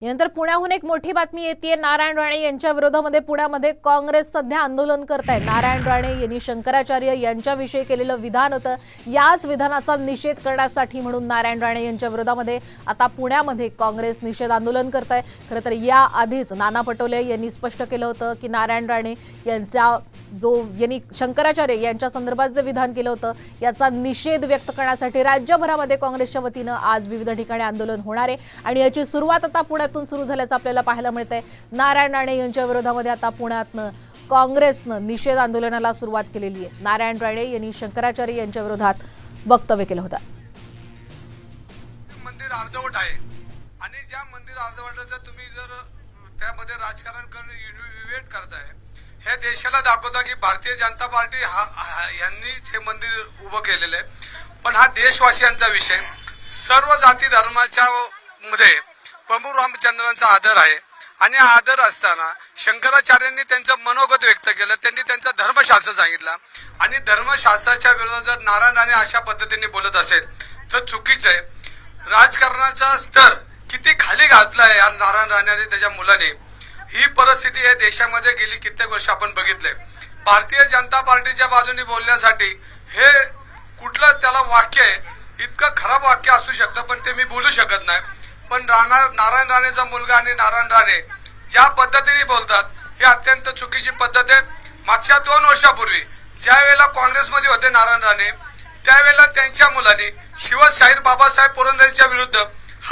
यानंतर पुण्याहून एक मोठी बातमी येते। नारायण राणे यांच्या विरोधामध्ये पुण्यामध्ये काँग्रेस सध्या आंदोलन करत आहे। नारायण राणे यांनी शंकराचार्य यांच्याविषयी केलेलं विधान होतं, याच विधानाचा निषेध करण्यासाठी म्हणून नारायण राणे यांच्या विरोधामध्ये आता पुण्यामध्ये काँग्रेस निषेध आंदोलन करत आहे। खरं तर या आधीच नाना पटोले यांनी स्पष्ट केलं होतं की नारायण राणे यांचा यांनी शंकराचार्य यांच्या संदर्भात जे विधान केलं होतं याचा निषेध व्यक्त करण्यासाठी राज्यभरामध्ये काँग्रेसच्या वतीनं आज विविध ठिकाणी आंदोलन होणार आहे आणि याची सुरुवात आता पुण्यातून सुरू झाल्याचं आपल्याला पाहायला मिळतंय। नारायण राणे यांच्या विरोधामध्ये आता पुण्यातनं काँग्रेसनं निषेध आंदोलनाला सुरुवात केलेली आहे। नारायण राणे यांनी शंकराचार्य यांच्या विरोधात वक्तव्य केलं होतं। मंदिर अर्धवट आहे आणि ज्या मंदिर अर्धवटाचं तुम्ही जर त्यामध्ये राजकारण करून इव्हेंट करताय, हे देशाला दाखवता की भारतीय जनता पार्टी यांनी हे मंदिर उभं केलेलं आहे। पण हा देशवासियांचा विषय, सर्व जाती धर्माच्या मध्ये प्रभू रामचंद्रांचा आदर आहे आणि आदर असताना शंकराचार्यांनी त्यांचं मनोगत व्यक्त केलं, त्यांनी त्यांचा धर्मशास्त्र सांगितला आणि धर्मशास्त्राच्या विरोधात जर नारायण राणे अशा पद्धतीने बोलत असेल तर चुकीचं आहे। राजकारणाचा स्तर किती खाली घातलाय या नारायण राणे आणि त्याच्या मुलाने, ही परिस्थिती या देशामध्ये गेली कित्येक वर्ष आपण बघितले। भारतीय जनता पार्टीच्या बाजूने बोलण्यासाठी हे कुठलं त्याला वाक्य आहे, इतकं खराब वाक्य असू शकतं पण ते मी बोलू शकत नाही। पण नारायण राणेचा मुलगा आणि नारायण राणे ज्या पद्धतीने बोलतात ही अत्यंत चुकीची पद्धत आहे। मागच्या 2 वर्षापूर्वी ज्या वेळेला काँग्रेसमध्ये होते नारायण राणे, त्यावेळेला त्यांच्या मुलांनी शिवशाहीर बाबासाहेब पुरंदरेंच्या विरुद्ध